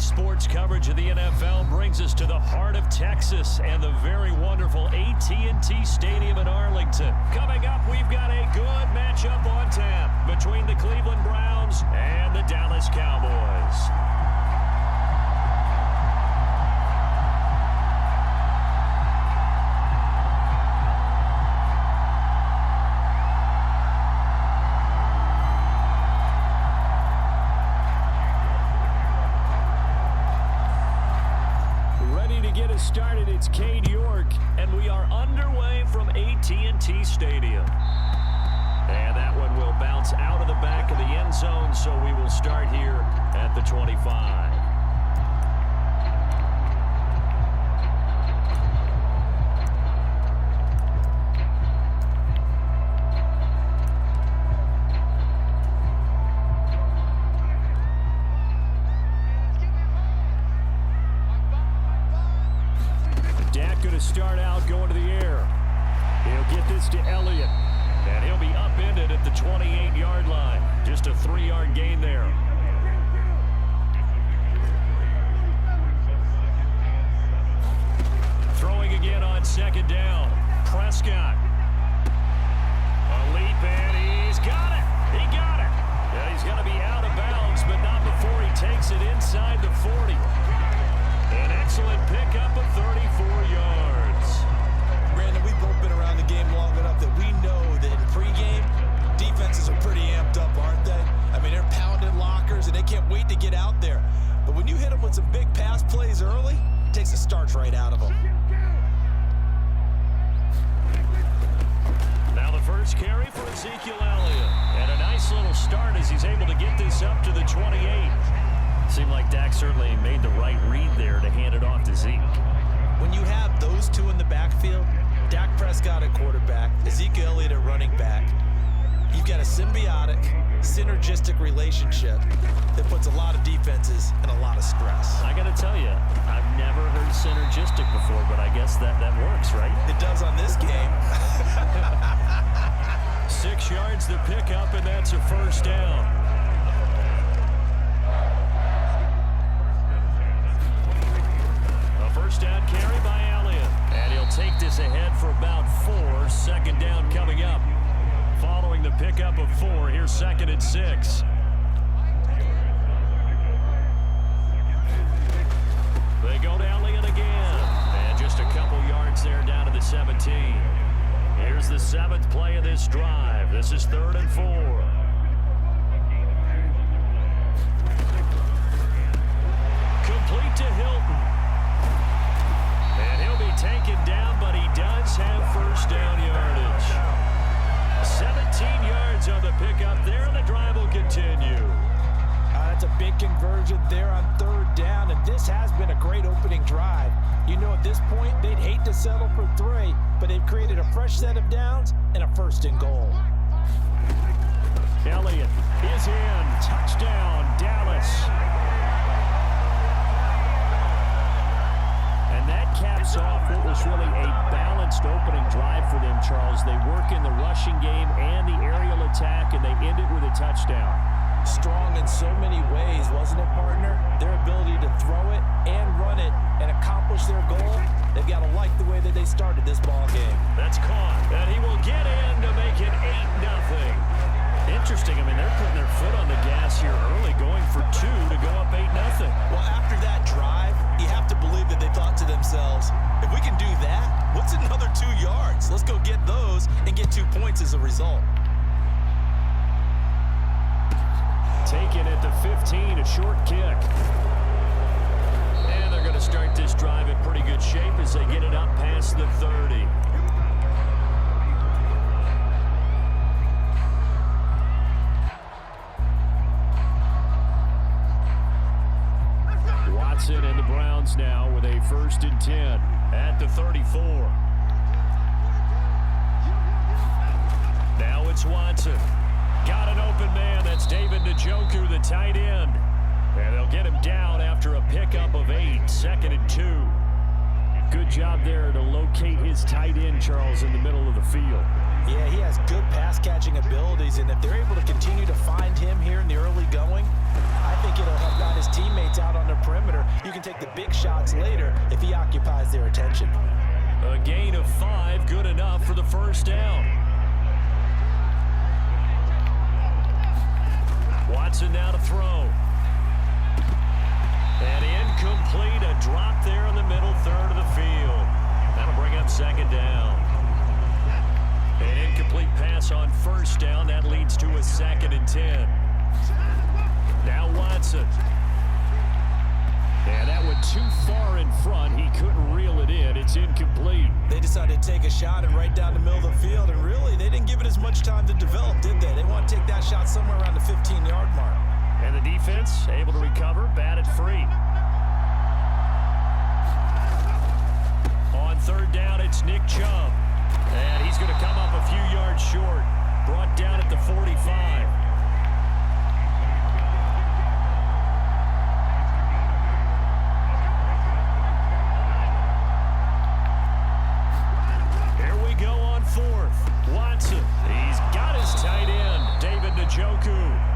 sports coverage of the NFL brings us to the heart of Texas and the very wonderful AT&T Stadium in Arlington. Coming up, we've got a good matchup on tap between the Cleveland Browns and the Dallas Cowboys. Started, it's Cade York, and we are underway from AT&T Stadium. And that one will bounce out of the back of the end zone, so we will start here at the 25. Start out going to the air. He'll get this to Elliott, and he'll be upended at the 28-yard line. Just a 3-yard gain there. Throwing again on second down. Prescott. A leap, and he's got it. He got it. Yeah, he's going to be out of bounds, but not before he takes it inside the 40. An excellent pickup of 34 yards. Brandon, we've both been around the game long enough that we know that in pregame, defenses are pretty amped up, aren't they? I mean, they're pounding lockers, and they can't wait to get out there. But when you hit them with some big pass plays early, it takes the starch right out of them. Now the first carry for Ezekiel Elliott. And a nice little start as he's able to get this up to the 28. Seemed like Dak certainly made the right read there to hand it off to Zeke. When you have those two in the backfield, Dak Prescott at quarterback, Ezekiel Elliott at running back, you've got a symbiotic, synergistic relationship that puts a lot of defenses in a lot of stress. I got to tell you, I've never heard synergistic before, but I guess that works, right? It does on this game. 6 yards the pickup, and that's a first down. First down carry by Elliott. And he'll take this ahead for about 4. Second down coming up. Following the pickup of 4, here's 2nd and 6. They go to Elliott again. And just a couple yards there down to the 17. Here's the 7th play of this drive. This is 3rd and 4. Complete to Hilton. And he'll be taken down, but he does have first down yardage. 17 yards on the pickup there, and the drive will continue. That's a big conversion there on 3rd down, and this has been a great opening drive. You know, at this point, they'd hate to settle for 3, but they've created a fresh set of downs and a 1st and goal. Elliott is in. Touchdown, Dallas. And that caps off what was really a balanced opening drive for them, Charles. They work in the rushing game and the aerial attack, and they end it with a touchdown. Strong in so many ways, wasn't it, partner? Their ability to throw it and run it and accomplish their goal, they've got to like the way that they started this ball game. That's caught, and he will get in to make it 8-0. Interesting. I mean, they're putting their foot on the gas here early, going for 2 to go up 8-0. Well, after that drive, you have to believe that they thought to themselves, if we can do that, what's another 2 yards? Let's go get those and get 2 points as a result. Taken at the 15, a short kick. And they're going to start this drive in pretty good shape as they get it up past the 30. Watson and the Browns now with a 1st and 10 at the 34. Now it's Watson. Got an open man. That's David Njoku, the tight end. And they'll get him down after a pickup of 8. 2nd and 2. Good job there to locate his tight end, Charles, in the middle of the field. Yeah, he has good pass-catching abilities, and if they're able to continue to find him here in the early going, I think it'll help out his teammates out on their perimeter. You can take the big shots later if he occupies their attention. A gain of 5, good enough for the first down. Watson now to throw. And incomplete, a drop there in the middle third of the field. That'll bring up second down. An incomplete pass on first down. That leads to a 2nd and 10. Now Watson. And that went too far in front. He couldn't reel it in. It's incomplete. They decided to take a shot and right down the middle of the field. And really, they didn't give it as much time to develop, did they? They want to take that shot somewhere around the 15-yard mark. And the defense able to recover, batted free. On third down, it's Nick Chubb. And he's going to come up a few yards short. Brought down at the 45. Here we go on 4th. Watson. He's got his tight end, David Njoku.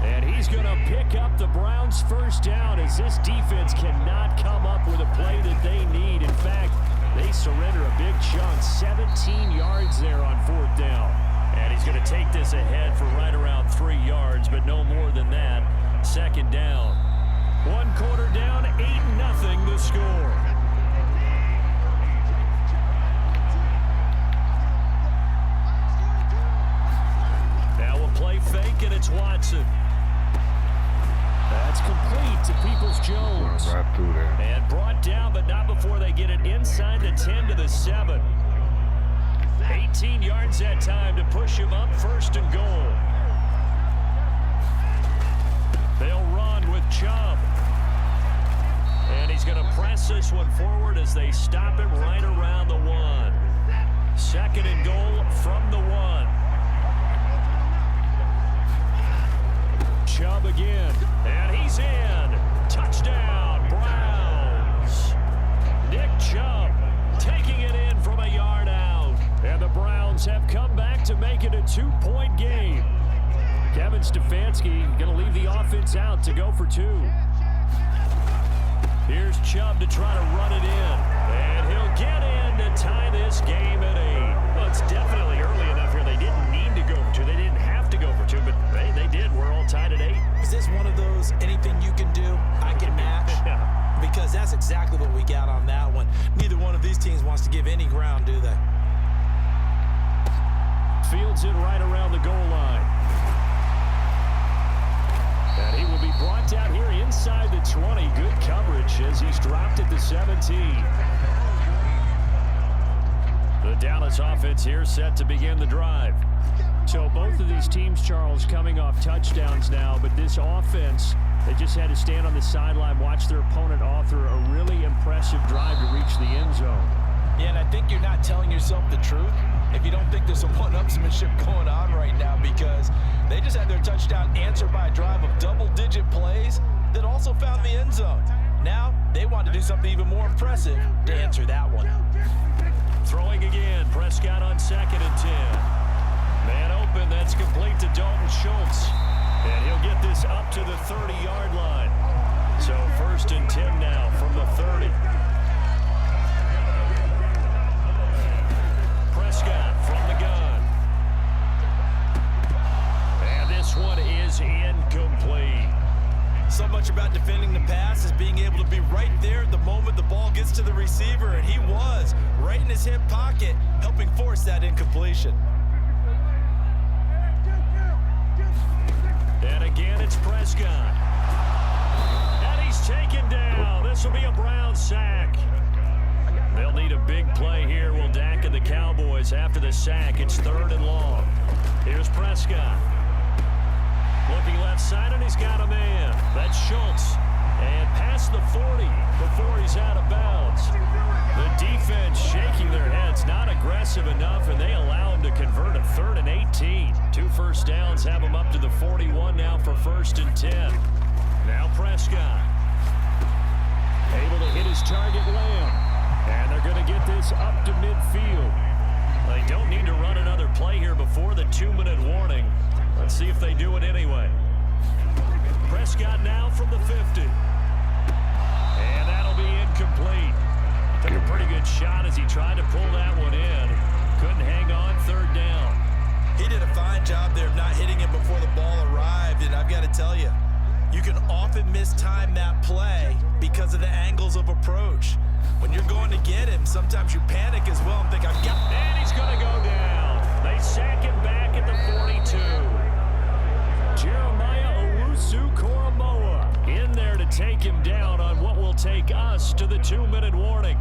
And he's going to pick up the Browns' first down as this defense cannot come up with a play that they need. In fact, they surrender a big chunk, 17 yards there on 4th down. And he's going to take this ahead for right around 3 yards, but no more than that. 2nd down. 1 quarter down, 8-0 the score. Now a play fake, and it's Watson. That's complete to Peoples-Jones. Right through there. And brought down, but not before they get it inside the 10 to the 7. 18 yards that time to push him up 1st and goal. They'll run with Chubb. And he's going to press this one forward as they stop him right around the 1. 2nd and goal from the 1. Chubb again, and he's in. Touchdown, Browns. Nick Chubb taking it in from a yard out. And the Browns have come back to make it a 2-point game. Kevin Stefanski going to leave the offense out to go for 2. Here's Chubb to try to run it in. And he'll get in to tie this game at 8. Well, it's definitely early enough here. They didn't need to go for 2. They didn't have to go for 2, but they did. We're all tied at 8. Is this one of those anything you can do, I can match? Because that's exactly what we got on that one. Neither one of these teams wants to give any ground, do they? Fields it right around the goal line. And he will be brought down here inside the 20. Good coverage as he's dropped at the 17. The Dallas offense here set to begin the drive. So both of these teams, Charles, coming off touchdowns now, but this offense, they just had to stand on the sideline, watch their opponent author a really impressive drive to reach the end zone. Yeah, and I think you're not telling yourself the truth if you don't think there's some one-upsmanship going on right now, because they just had their touchdown answered by a drive of double-digit plays that also found the end zone. Now, they want to do something even more impressive to answer that one. Throwing again, Prescott on 2nd and 10. Man open, that's complete to Dalton Schultz. And he'll get this up to the 30-yard line. So 1st and 10 now from the 30. Prescott from the gun. And this one is incomplete. So much about defending the pass is being able to be right there at the moment the ball gets to the receiver, and he was right in his hip pocket, helping force that incompletion. And again, it's Prescott. And he's taken down. This will be a Brown sack. They'll need a big play here, will Dak and the Cowboys. After the sack, it's 3rd and long. Here's Prescott. Looking left side, and he's got a man. That's Schultz. And past the 40 before he's out of bounds. The defense shaking their heads, not aggressive enough, and they allow him to convert a 3rd and 18. 2 first downs have him up to the 41 now for 1st and 10. Now Prescott. Able to hit his target, Lamb. And they're going to get this up to midfield. They don't need to run another play here before the 2-minute warning. Let's see if they do it anyway. Prescott now from the 50. incomplete. Took a pretty good shot as he tried to pull that one in. Couldn't hang on. Third down. He did a fine job there of not hitting it before the ball arrived, and I've got to tell you, you can often mistime that play because of the angles of approach. When you're going to get him, sometimes you panic as well and think, I've got... And he's going to go down. They sack him back at the 42. Jeremiah Owusu-Koramoah in there to take him down on what will take us to the 2-minute warning.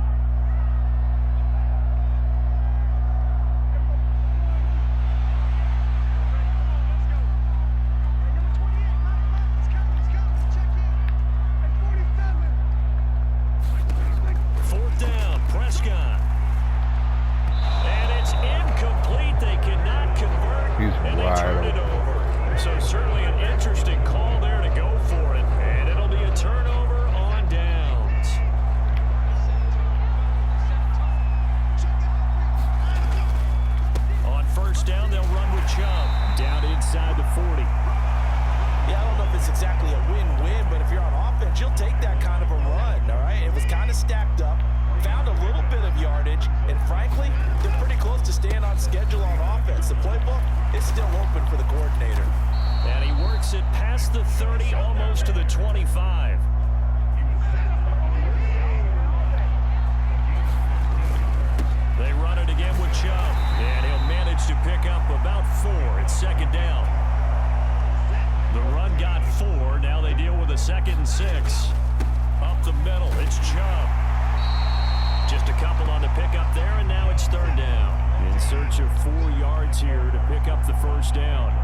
The 30, almost to the 25. They run it again with Chubb, and he'll manage to pick up about 4. It's second down. The run got 4. Now they deal with a 2nd and 6. Up the middle, it's Chubb. Just a couple on the pickup there, and now it's third down. In search of 4 yards here to pick up the first down.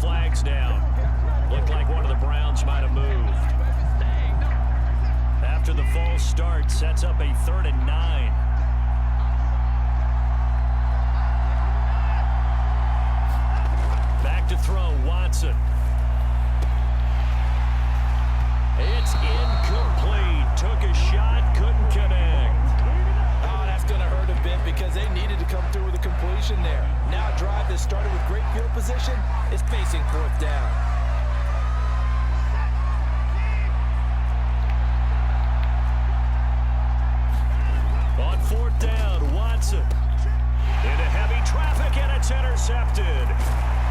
Flags down. Looked like one of the Browns might have moved. After the false start, sets up a 3rd and 9. Back to throw, Watson. It's incomplete. Took a shot, couldn't connect. Oh, that's going to hurt a bit because they needed to come through with a completion there. Now a drive that started with great field position is facing 4th down. On 4th down, Watson. Into heavy traffic, and it's intercepted.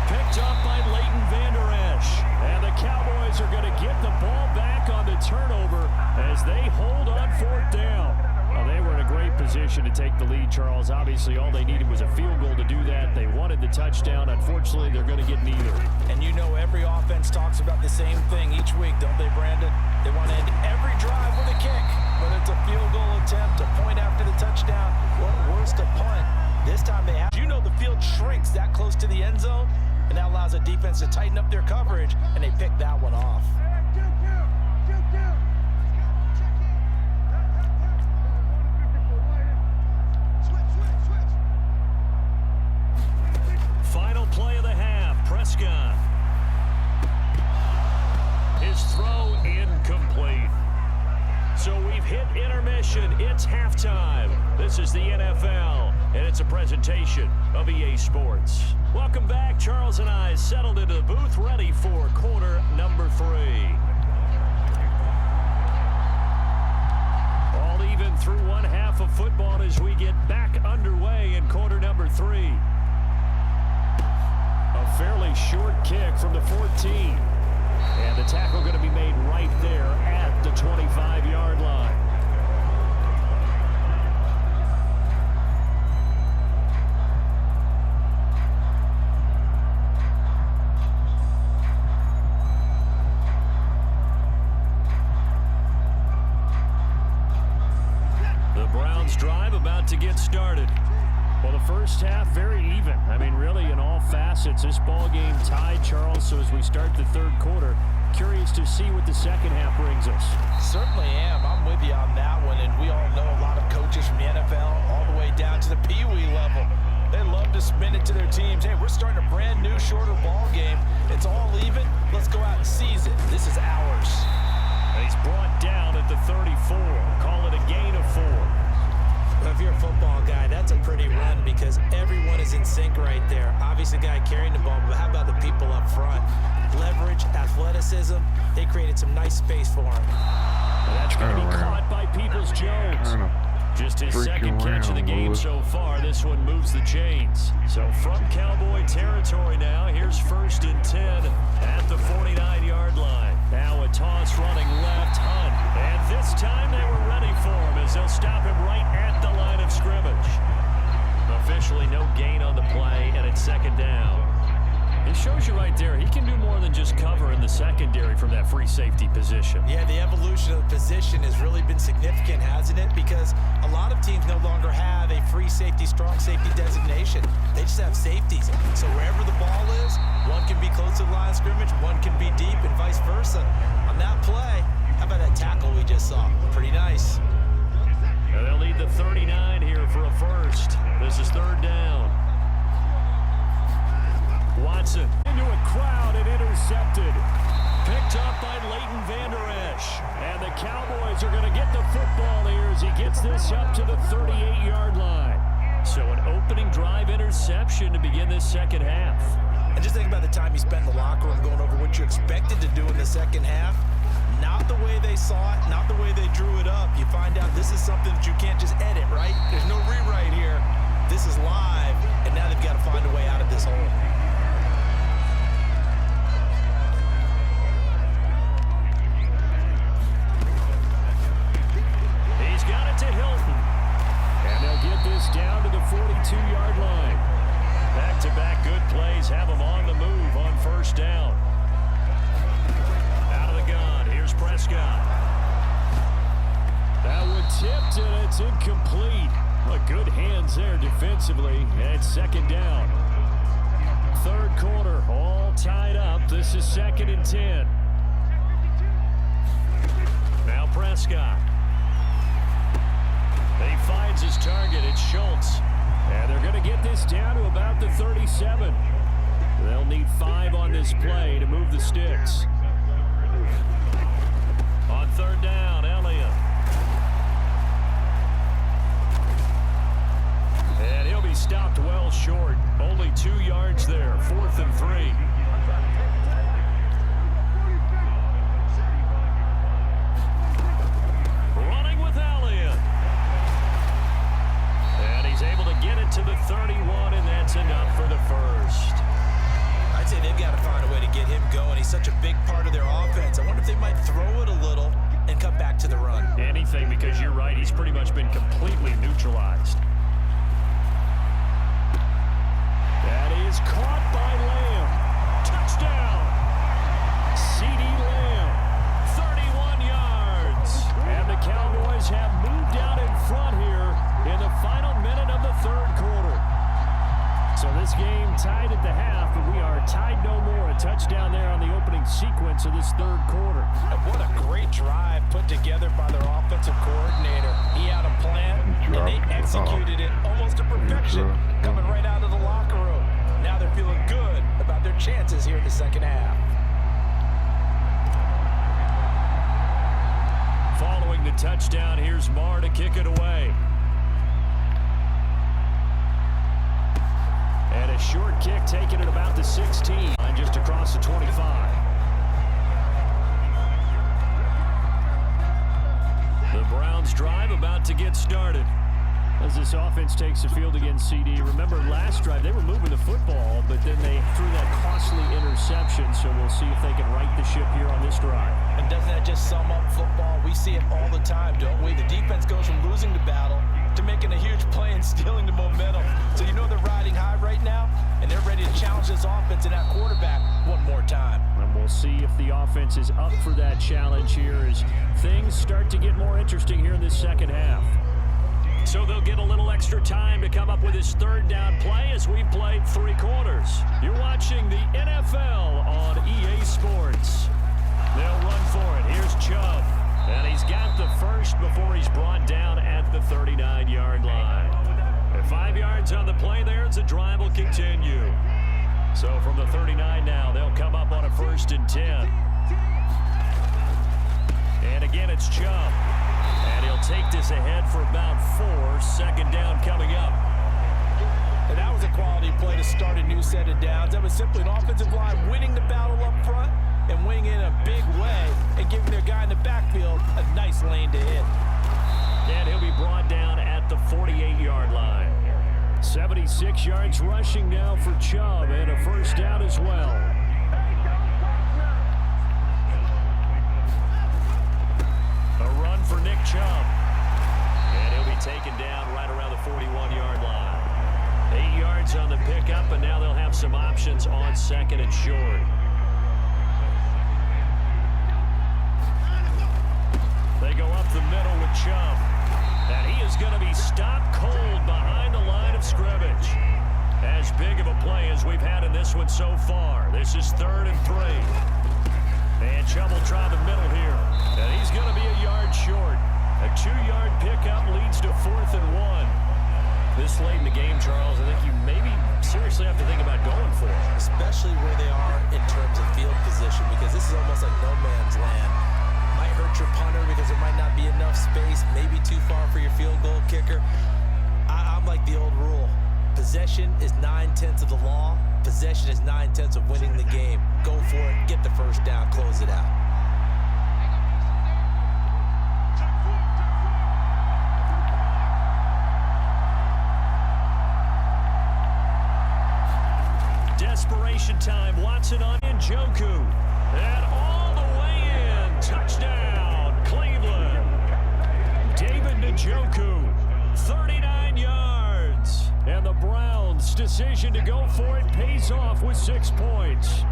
Picked up by Leighton Vander Esch. And the Cowboys are going to get the ball back on the turnover as they hold on 4th down. Well, they were in a great position to take the lead, Charles. Obviously, all they needed was a field goal to do that. They wanted the touchdown. Unfortunately, they're going to get neither. And you know every offense talks about the same thing each week, don't they, Brandon? They want to end every drive with a kick, whether it's a field goal attempt, a point after the touchdown, or worse, a punt. This time they have, you know, the field shrinks that close to the end zone, and that allows the defense to tighten up their coverage, and they pick that one off. Final play of the half, Prescott. His throw incomplete. So we've hit intermission. It's halftime. This is the NFL, and it's a presentation of EA Sports. Welcome back. Charles and I settled into the booth, ready for quarter number 3. All even through one half of football as we get back underway in quarter number 3. A fairly short kick from the 14. And the tackle going to be made right there at the 25-yard line. The Browns drive about to get started. Well, the first half, very even. I mean, really, in all facets, this ball game tied, Charles. So as we start the third quarter, curious to see what the second half brings us. Certainly am. I'm with you on that one. And we all know a lot of coaches from the NFL all the way down to the Pee Wee level. They love to spin it to their teams. Hey, we're starting a brand new, shorter ball game. It's all even. Let's go out and seize it. This is ours. And he's brought down at the 34. Call it a gain of 4. if you're a football guy, that's a pretty run because everyone is in sync right there. Obviously, the guy carrying the ball, but how about the people up front? Leverage, athleticism, they created some nice space for him. And that's going to be caught by Peoples-Jones. Just his second catch of the game so far. This one moves the chains. So from Cowboy territory now, here's 1st and 10 at the 49-yard line. Now a toss running left, Hunt. And this time they were ready for him as they'll stop him right at the line of scrimmage. Officially no gain on the play, and it's 2nd down. It shows you right there, he can do more than just cover in the secondary from that free safety position. Yeah, the evolution of the position has really been significant, hasn't it? Because a lot of teams no longer have a free safety, strong safety designation. They just have safeties. So wherever the ball is, one can be close to the line of scrimmage, one can be deep, and vice versa. On that play, how about that tackle we just saw? Pretty nice. Now they'll need the 39 here for a first. This is 3rd down. Watson into a crowd and intercepted. Picked up by Leighton Vander Esch. And the Cowboys are going to get the football here as he gets this up to the 38-yard line. So an opening drive interception to begin this second half. And just think about the time you spent in the locker room going over what you expected to do in the second half. Not the way they saw it, not the way they drew it up. You find out this is something that you can't just edit, right? There's no rewrite here. This is live, and now they've got to find a way out of this hole. To Hilton. And they'll get this down to the 42-yard line. Back-to-back good plays have them on the move on 1st down. Out of the gun, here's Prescott. That one tipped and it's incomplete. But good hands there defensively. And it's 2nd down. 3rd quarter, all tied up. This is 2nd and 10. Now Prescott. He finds his target. It's Schultz. And they're going to get this down to about the 37. They'll need 5 on this play to move the sticks. On 3rd down, Elliott. And he'll be stopped well short. Only 2 yards there. 4th and 3. Able to get it to the 31, and that's enough for the first. I'd say they've got to find a way to get him going. He's such a big part of their offense. I wonder if they might throw it a little and come back to the run. Anything, because you're right. He's pretty much been completely neutralized. That is caught by Lamb. Touchdown. C.D. Lamb. 31 yards. And the Cowboys have moved out in front here in the final minute of the 3rd quarter. So this game tied at the half, but we are tied no more. A touchdown there on the opening sequence of this 3rd quarter. And what a great drive put together by their offensive coordinator. He had a plan, and they executed it almost to perfection, coming right out of the locker room. Now they're feeling good about their chances here in the second half. Following the touchdown, here's Marr to kick it away. And a short kick taken at about the 16, and just across the 25. The Browns drive about to get started. As this offense takes the field against CD. Remember last drive, they were moving the football, but then they threw that costly interception, so we'll see if they can right the ship here on this drive. And doesn't that just sum up football? We see it all the time, don't we? The defense goes from losing the battle to making a huge play and stealing the momentum. So you know they're riding high right now, and they're ready to challenge this offense and that quarterback one more time. And we'll see if the offense is up for that challenge here as things start to get more interesting here in this second half. So they'll get a little extra time to come up with his 3rd down play as we've played 3 quarters. You're watching the NFL on EA Sports. They'll run for it. Here's Chubb. And he's got the first before he's brought down at the 39-yard line. At 5 yards on the play there, the drive will continue. So from the 39 now, they'll come up on a 1st and 10. And again, it's Chubb. And he'll take this ahead for about 4. Second down coming up. And that was a quality play to start a new set of downs. That was simply an offensive line winning the battle up front and winning in a big way and giving their guy in the backfield a nice lane to hit. And he'll be brought down at the 48-yard line. 76 yards rushing now for Chubb, and a first down as well. A run for Nick Chubb. And he'll be taken down right around the 41-yard line. 8 yards on the pickup, and now they'll have some options on second and short. They go up the middle with Chubb. And he is going to be stopped cold behind the line of scrimmage. As big of a play as we've had in this one so far. This is 3rd and 3. And Chubb will try the middle here. And he's going to be a yard short. A 2-yard pickup leads to 4th and 1. This late in the game, Charles, I think you maybe seriously have to think about going for it. Especially where they are in terms of field position, because this is almost like no man's land. Might hurt your punter because there might not be enough space, maybe too far for your field goal kicker. I'm like the old rule. Possession is 9/10 of the law. Possession is 9/10 of winning the game. Go for it, get the first down, close it out. Desperation time. Watson on Njoku. And all the way in. Touchdown, Cleveland. David Njoku, 39 yards. And the Browns' decision to go for it pays off with 6 points.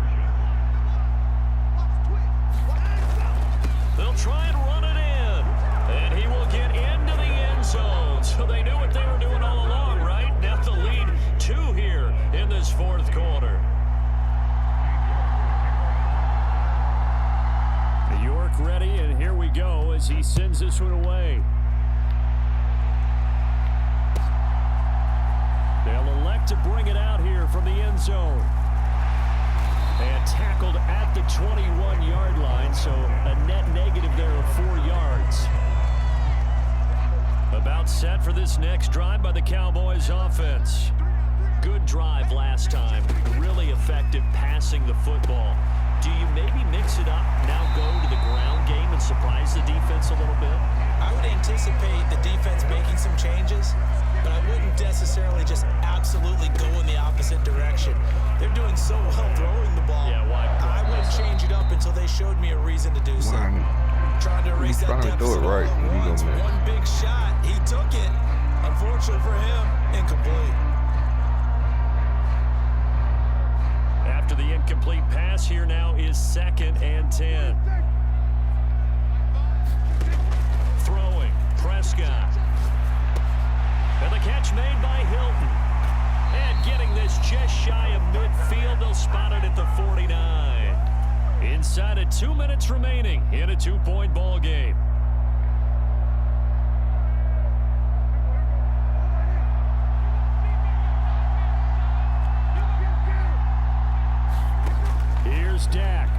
They'll try and run it in. And he will get into the end zone. So they knew what they were doing all along, right? Now the lead 2 here in this 4th quarter. York ready, and here we go as he sends this one away. They'll elect to bring it out here from the end zone. And tackled at the 21-yard line, so a net negative there of 4 yards. About set for this next drive by the Cowboys offense. Good drive last time. Really effective passing the football. Do you maybe mix it up, now go to the ground game and surprise the defense a little bit? I would anticipate the defense making some changes, but I wouldn't necessarily just absolutely go in the opposite direction. They're doing so well throwing the ball. Yeah, why? I wouldn't change it up until they showed me a reason to do so. Trying to erase that deficit all at once. One big shot, he took it. Unfortunately for him, incomplete. After the incomplete pass, here now is 2nd and 10. Throwing, Prescott. And the catch made by Hilton. And getting this just shy of midfield, they'll spot it at the 49. Inside of 2 minutes remaining in a 2-point ball game. Here's Dak.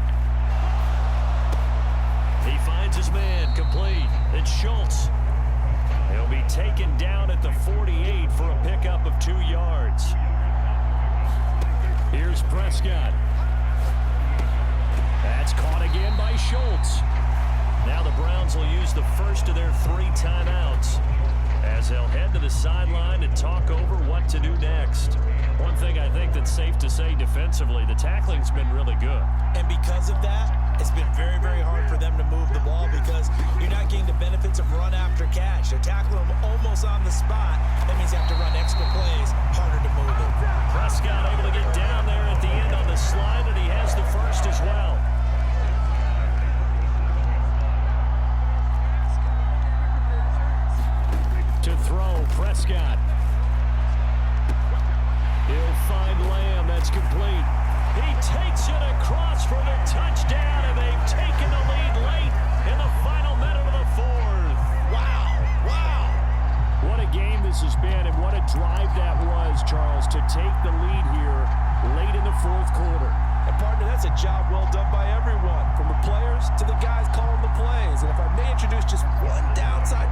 He finds his man, complete. It's Schultz. He'll be taken down at the 48 for a pickup of 2 yards. Here's Prescott. That's caught again by Schultz. Now the Browns will use the first of their 3 timeouts as they'll head to the sideline and talk over what to do next. One thing I think that's safe to say defensively, the tackling's been really good. And because of that, it's been very, very hard for them to move the ball because you're not getting the benefits of run after catch. They're tackling them almost on the spot. That means you have to run extra plays, harder to move it. Prescott able to get down there at the end on the slide, and he has the first as well. To throw, Prescott. He'll find Lamb. That's complete. He takes it across for the touchdown, and they've taken the lead late in the final minute of the 4th. Wow. Wow. What a game this has been, and what a drive that was, Charles, to take the lead here late in the 4th quarter. And partner, that's a job well done by everyone, from the players to the guys calling the plays. And if I may introduce just one downside to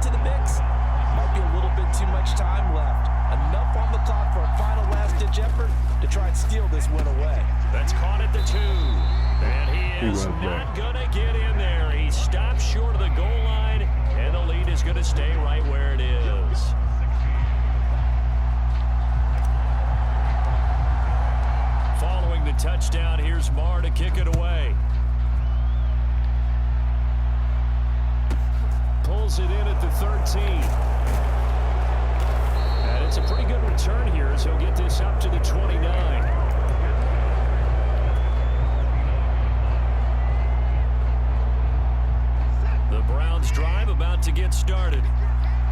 Enough on the clock for a final last-ditch effort to try and steal this win away. That's caught at the 2. And he is not going to get in there. He stopped short of the goal line, and the lead is going to stay right where it is. Following the touchdown, here's Marr to kick it away. Pulls it in at the 13. And it's a pretty good return here as he'll get this up to the 29. The Browns drive about to get started.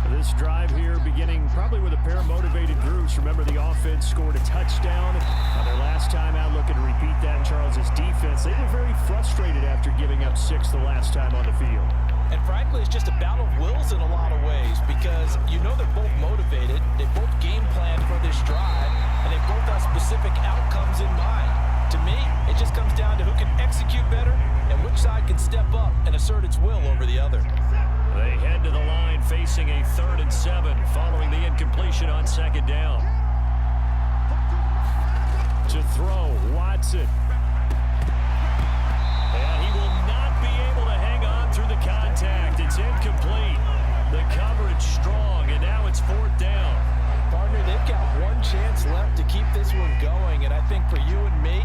This drive here beginning probably with a pair of motivated groups. Remember, the offense scored a touchdown on their last time out, looking to repeat that in Charles's defense. They were very frustrated after giving up 6 the last time on the field. And frankly, it's just a battle of wills in a lot of ways because you know they're both motivated, they both game planned for this drive, and they both have specific outcomes in mind. To me, it just comes down to who can execute better and which side can step up and assert its will over the other. They head to the line facing a 3rd and 7 following the incompletion on 2nd down. To throw, Watson. And he will not be able to hang on through the contact. It's incomplete. The coverage strong, and now it's 4th down. Partner, they've got one chance left to keep this one going, and I think for you and me,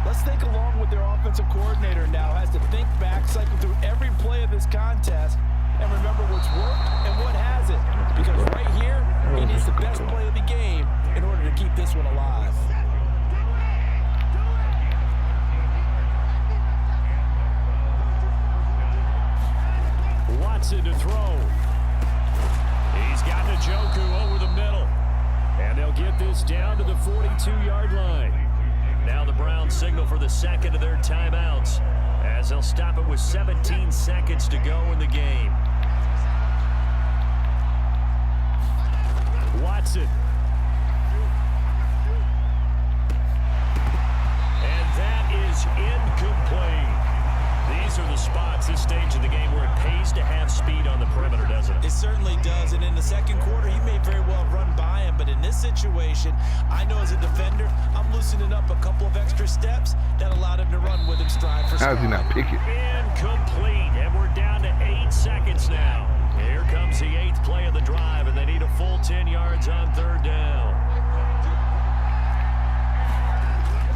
let's think along with their offensive coordinator now has to think back, cycle through every play of this contest, and remember what's worked and what hasn't. Because right here, he needs the best play of the game in order to keep this one alive. Watson to throw. He's got Njoku over the middle. And they'll get this down to the 42-yard line. Now the Browns signal for the 2nd of their timeouts as they'll stop it with 17 seconds to go in the game. Watson. And that is incomplete. These are the spots, this stage of the game, where it pays to have speed on the perimeter, doesn't it? It certainly does, and in the 2nd quarter, he may very well run by him, but in this situation, I know as a defender, I'm loosening up a couple of extra steps that allowed him to run with him stride for stride. How does he not pick it? Incomplete, and we're down to 8 seconds now. Here comes the 8th play of the drive, and they need a full 10 yards on 3rd down.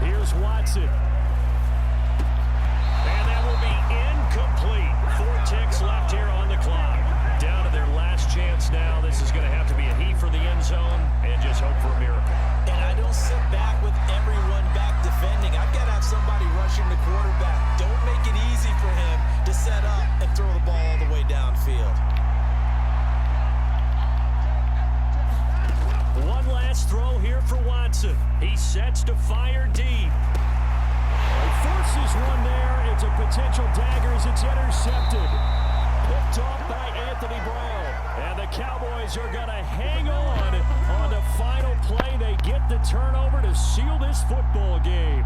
Here's Watson. And that will be incomplete. 4 ticks left here on the clock. Down to their last chance now. This is going to have to be a heave for the end zone and just hope for a miracle. And I don't sit back with everyone back defending. I've got to have somebody rushing the quarterback. Don't make it easy for him to set up and throw the ball all the way downfield. One last throw here for Watson. He sets to fire deep. He forces one there. It's a potential dagger as it's intercepted. Picked off by Anthony Brown. And the Cowboys are going to hang on the final play. They get the turnover to seal this football game.